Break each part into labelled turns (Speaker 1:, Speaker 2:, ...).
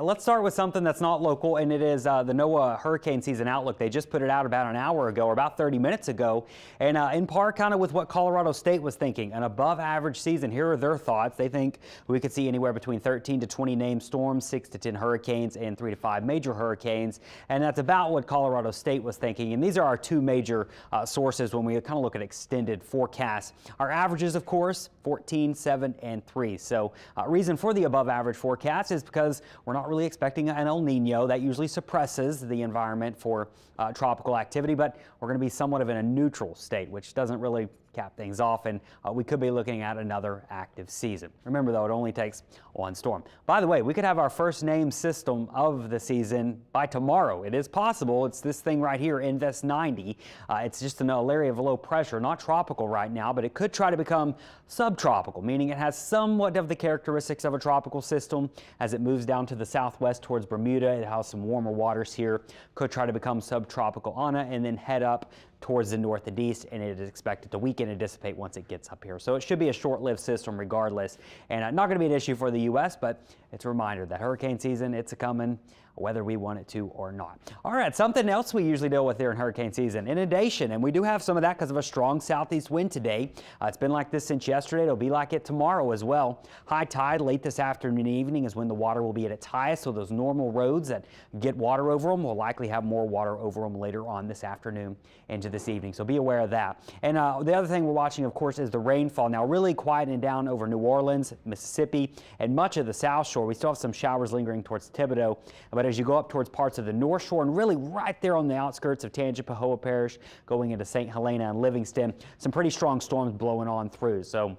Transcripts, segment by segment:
Speaker 1: Let's start with something that's not local, and it is the NOAA hurricane season outlook. They just put it out about an hour ago, or about 30 minutes ago, and in part kind of with what Colorado State was thinking, an above average season. Here are their thoughts. They think we could see anywhere between 13 to 20 named storms, 6 to 10 hurricanes, and 3 to 5 major hurricanes, and that's about what Colorado State was thinking. And these are our two major sources when we kind of look at extended forecasts. Our averages, of course, 14, 7, and 3. So reason for the above average forecast is because we're not really expecting an El Nino. That usually suppresses the environment for tropical activity, but we're going to be somewhat of in a neutral state, which doesn't really cap things off, and we could be looking at another active season. Remember, though, it only takes one storm. By the way, we could have our first named system of the season by tomorrow. It is possible. It's this thing right here, Invest 90. It's just an area of low pressure, not tropical right now, but it could try to become subtropical, meaning it has somewhat of the characteristics of a tropical system as it moves down to the southwest towards Bermuda. It has some warmer waters here, could try to become subtropical on it, and then head up towards the north and east, and it is expected to weaken and dissipate once it gets up here. So it should be a short-lived system regardless, and not going to be an issue for the U.S., but it's a reminder that hurricane season, it's a-coming, whether we want it to or not. All right, something else we usually deal with there in hurricane season, inundation, and we do have some of that because of a strong southeast wind today. It's been like this since yesterday. It'll be like it tomorrow as well. High tide late this afternoon and evening is when the water will be at its highest, so those normal roads that get water over them will likely have more water over them later on this afternoon into this evening, so be aware of that. And the other thing we're watching, of course, is the rainfall. Now, really quieting down over New Orleans, Mississippi, and much of the South Shore. We still have some showers lingering towards Thibodeau, but as you go up towards parts of the North Shore and really right there on the outskirts of Tangipahoa Parish, going into St. Helena and Livingston, some pretty strong storms blowing on through. So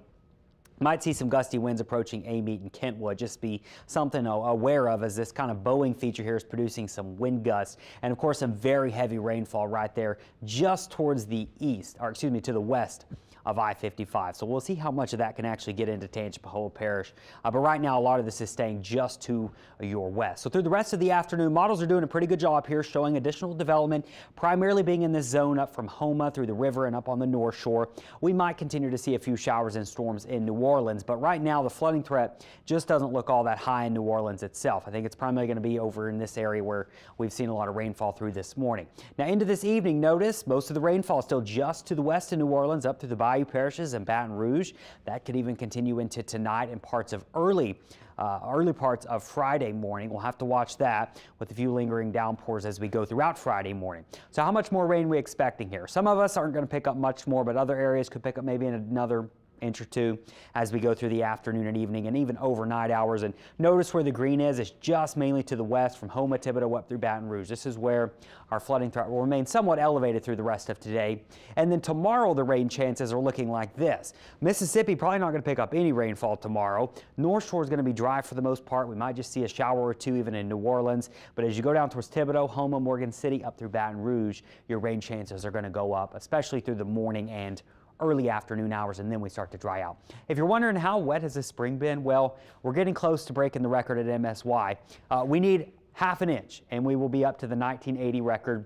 Speaker 1: might see some gusty winds approaching Amite and Kentwood. Just be something aware of as this kind of bowing feature here is producing some wind gusts. And of course, some very heavy rainfall right there just towards the east, or excuse me, to the west of I-55. So we'll see how much of that can actually get into Tangipahoa Parish. But right now, a lot of this is staying just to your west. So through the rest of the afternoon, models are doing a pretty good job here showing additional development, primarily being in this zone up from Houma through the river and up on the North Shore. We might continue to see a few showers and storms in New Orleans, but right now the flooding threat just doesn't look all that high in New Orleans itself. I think it's primarily going to be over in this area where we've seen a lot of rainfall through this morning. Now into this evening, notice most of the rainfall is still just to the west of New Orleans, up through the Bayou parishes and Baton Rouge. That could even continue into tonight and parts of early parts of Friday morning. We'll have to watch that with a few lingering downpours as we go throughout Friday morning. So how much more rain are we expecting here? Some of us aren't going to pick up much more, but other areas could pick up maybe in another inch or two as we go through the afternoon and evening and even overnight hours. And notice where the green is. It's just mainly to the west from Houma, Thibodeau up through Baton Rouge. This is where our flooding threat will remain somewhat elevated through the rest of today. And then tomorrow, the rain chances are looking like this. Mississippi probably not going to pick up any rainfall tomorrow. North Shore is going to be dry for the most part. We might just see a shower or two even in New Orleans. But as you go down towards Thibodeau, Houma, Morgan City, up through Baton Rouge, your rain chances are going to go up, especially through the morning and early afternoon hours, and then we start to dry out. If you're wondering how wet has this spring been, well, we're getting close to breaking the record at MSY. We need half an inch, and we will be up to the 1980 record,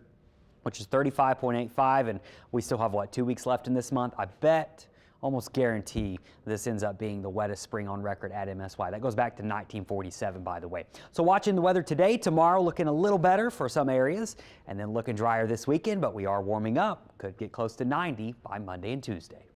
Speaker 1: which is 35.85, and we still have, what, 2 weeks left in this month? I bet, almost guarantee this ends up being the wettest spring on record at MSY. That goes back to 1947, by the way. So watching the weather today, tomorrow looking a little better for some areas, and then looking drier this weekend, but we are warming up. Could get close to 90 by Monday and Tuesday.